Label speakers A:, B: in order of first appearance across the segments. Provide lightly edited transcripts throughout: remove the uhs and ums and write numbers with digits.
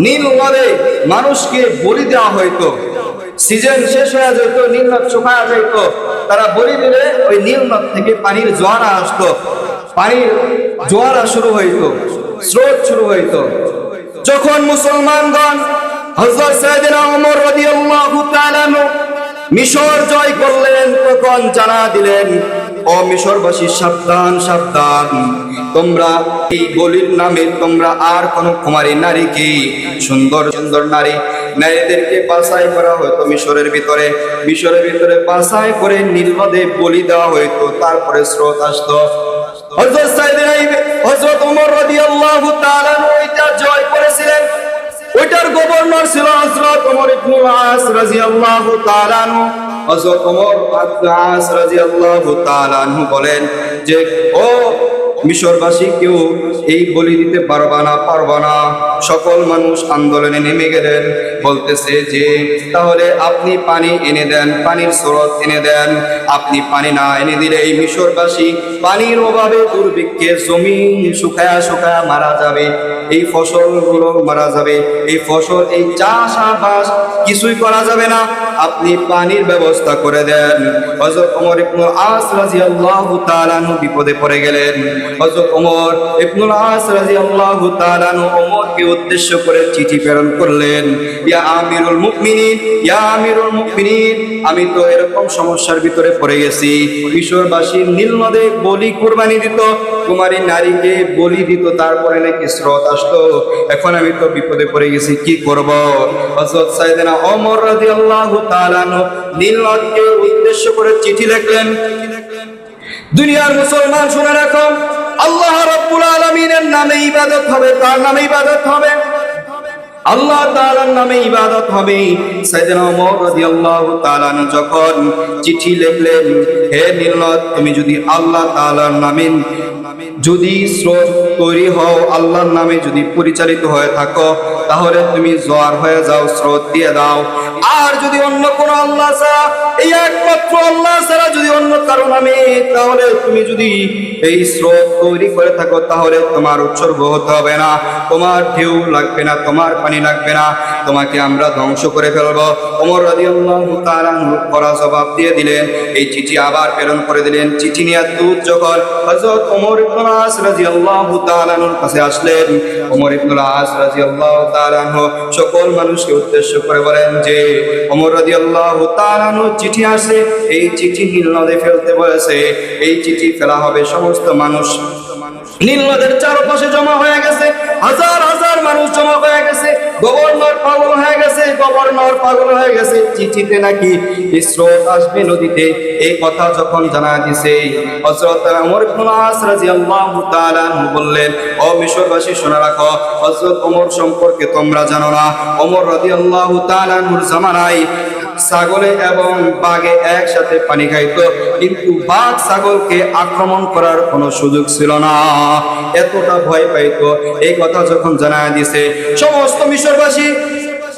A: নীল নদে মানুষকে বলি দেওয়া হইতো। সিজন শেষ হয়ে যেত, নীল নদ শুকায়া যাইতো, তারা বলি দিলে ওই নীল নদ থেকে পানির জোয়ারা আসতো, পানির জোয়ারা শুরু হইতো, স্রোত শুরু হইতো। যখন মুসলমানগণ হযরত সাইয়েদনা ওমর রাদিয়াল্লাহু তাআলা মিশর জয় করলেন, তখন জানা দিলেন, ও মিশরবাসী, সাবধান সাবধান, তোমরা এই বলির নামে তোমরা আর কোন কুমারী নারীকে, সুন্দর সুন্দর নারীদেরকে বাছাই করা হয়তো মিশরের ভিতরে বাছাই করে নীল নদে বলি দেওয়া হইতো, তারপরে স্রোত আসতো। হযরত ওমর রাদিয়াল্লাহু তাআলা ওইটা জয় করেছিলেন। ওইটার গভর্নর ছিল হযরত ওমর ইবনে আস রাদিয়াল্লাহু তাআলা আনহু। হযরত ওমর ইবনে আস রাদিয়াল্লাহু তাআলা আনহু বলেন যে, ও মিশরবাসী, কেউ এই বলি দিতে পারবা না। সকল মানুষ আন্দোলনে নেমে গেলেন, বলতেছে যে তাহলে আপনি পানি এনে দেন, পানির স্রোত এনে দেন। আপনি পানি না এনে দিলে এই মিশরবাসী পানির অভাবে দুর্ভিক্ষে জমিন শুকায়া শুকায়া মারা যাবে, এই ফসলগুলো মারা যাবে, এই ফসল, এই চাষাবাস কিছুই করা যাবে না, আপনি পানির ব্যবস্থা করে দেন। হযরত ওমর ইবনে আস রাদিয়াল্লাহু তাআলা আনহু বিপদে পড়ে গেলেন। হযরত ওমর ইবনে আস রাদিয়াল্লাহু তাআলা আনহু ওমরকে উদ্দেশ্য করে চিঠি প্রেরণ করলেন, ইয়া আমিরুল মুমিনিন, আমি তো এরকম সমস্যার ভিতরে পড়ে গেছি। মিশরবাসী নীল নদে বলি কুরবানি দিত, কুমারী নারীকে বলি দিত, তারপরে নাকি স্রোত আসতো, এখন আমি তো বিপদে পড়ে গেছি, কি করব? হযরত সাইয়েদনা ওমর রাদিয়াল্লাহু তাআলা আনহু নীল নদকে উদ্দেশ্য করে চিঠি লিখলেন। দুনিয়ার মুসলমান শুনে রাখো, আল্লাহ রাব্বুল আলামিনের নামে ইবাদত হবে। কার নামে ইবাদত হবে? আল্লাহ তাআলার নামে ইবাদত হবে। সাইয়েদনা ওমর রাদিয়াল্লাহু তাআলা যখন চিঠি লিখলেন, হে নীল নদ, তুমি যদি আল্লাহ তাআলার নামে যদি স্রোত তৈরি হও, আল্লাহর নামে যদি পরিচালিত হয়ে থাকো, তাহলে তুমি জোয়ার হয়ে যাও, স্রোত দিয়ে দাও। আর যদি অন্য কোন আল্লাহ ছাড়া, এই একমাত্র আল্লাহ ছাড়া যদি অন্য কারো নামে, তাহলে তুমি যদি এই স্রোত তৈরি করে থাকো, তাহলে তোমার উৎসর্গ হতে হবে না, তোমার ঢেউ লাগবে না, তোমার পানি লাগবে না, তোমাকে আমরা ধ্বংস করে ফেলবো। ওমর রাদিয়াল্লাহু তাআলা কড়া জবাব দিয়ে দিলেন। এই চিঠি আবার প্রেরণ করে দিলেন। চিঠি নিয়ে দূত যখন হযরত ওমর ইবনে আস রাদিয়াল্লাহু তাআলা আনহুর কাছে আসলেন, ওমর ইবনে আস রাদিয়াল্লাহু তাআলা আনহু সকল মানুষকে উদ্দেশ্য করে বলেন যে, ওমর রাদিয়াল্লাহু তাআলা আনহু চিঠি আসে, এই চিঠি নীল নদে ফেলতে বলেছে। এই চিঠি ফেলা হবে, সমস্ত মানুষ নীল নদের চারপাশে জমা হয়ে গেছে, হাজার হাজার মানুষ জমা হয়ে গেছে। গভর্নর পাগল হয়ে গেছে, চিঠিতে নাকি স্রোত আসবে নদীতে, এই কথা যখন জানা দিছে, হযরত ওমর ইবনে আস রাদিয়াল্লাহু তাআলা আনহু বললেন, ও মিশরবাসী, শুনে রাখো, হযরত ওমর সম্পর্কে তোমরা জানো না। ওমর রাদিয়াল্লাহু তাআলা আনহুর জামানায় ছাগলে এবং বাঘে একসাথে পানি খাইতো, কিন্তু বাঘ ছাগলকে আক্রমণ করার কোনো সুযোগ ছিল না, এতটা ভয় পাইতো। এই কথা যখন জানা দিছে, সমস্ত মিশরবাসী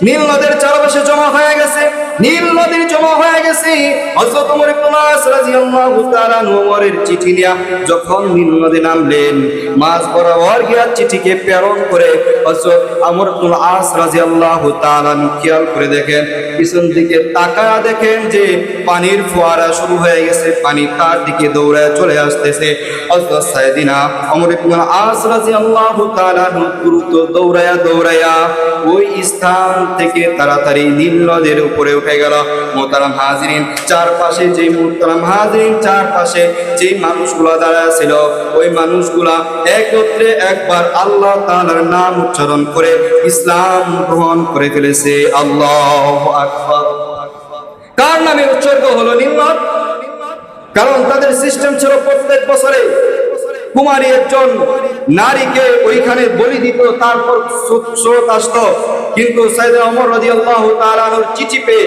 A: নীল নদের চারপাশে জমা হয়ে গেছে, নীল নদীর জমা হয়ে গেছে। হযরত ওমর ইবনে আস রাদিয়াল্লাহু তাআলা ওমরের চিঠি নিয়ে যখন নীল নদে নামলেন, মাঝ বরাবর গিয়া চিঠিকে প্রেরণ করে হযরত ওমর ইবনে আস রাদিয়াল্লাহু তাআলা খেয়াল করে দেখেন, পিছন দিকে তাকায়া দেখেন যে পানির ফোয়ারা শুরু হয়ে গেছে, পানি তার দিকে দৌড়ায় চলে আসতেছে। হযরত সাইয়েদনা ওমর ইবনে আস রাদিয়াল্লাহু তাআলা দ্রুত দৌড়ায়া ওই স্থান থেকে তাড়াতাড়ি নীল নদের উপরে উঠে গেল। মোহতারাম হাজিরিন, চারপাশে যে মানুষগুলা দাঁড়ায় ছিল, ওই মানুষগুলা একত্রে একবার আল্লাহ তাআলার নাম উচ্চারণ করে ইসলাম গ্রহণ করে ফেলেছে। আল্লাহু আকবার। কার নামে উৎসর্গ হলো নীল নদ? কারণ তাদের সিস্টেম ছিল প্রত্যেক বছরে কুমারী একজন নারীকে ওইখানে বলি দিত, তারপর স্রোত আসতো। কিন্তু সাইয়েদনা ওমর রাদিয়াল্লাহু তাআলা আনহুর চিঠি পেয়ে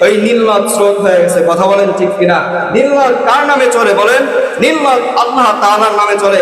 A: ওই নীল নদ স্রোত হয়ে গেছে। কথা বলেন ঠিক কিনা? নীল নদ কার নামে চলে বলেন? নীল নদ আল্লাহ তাআলার নামে চলে।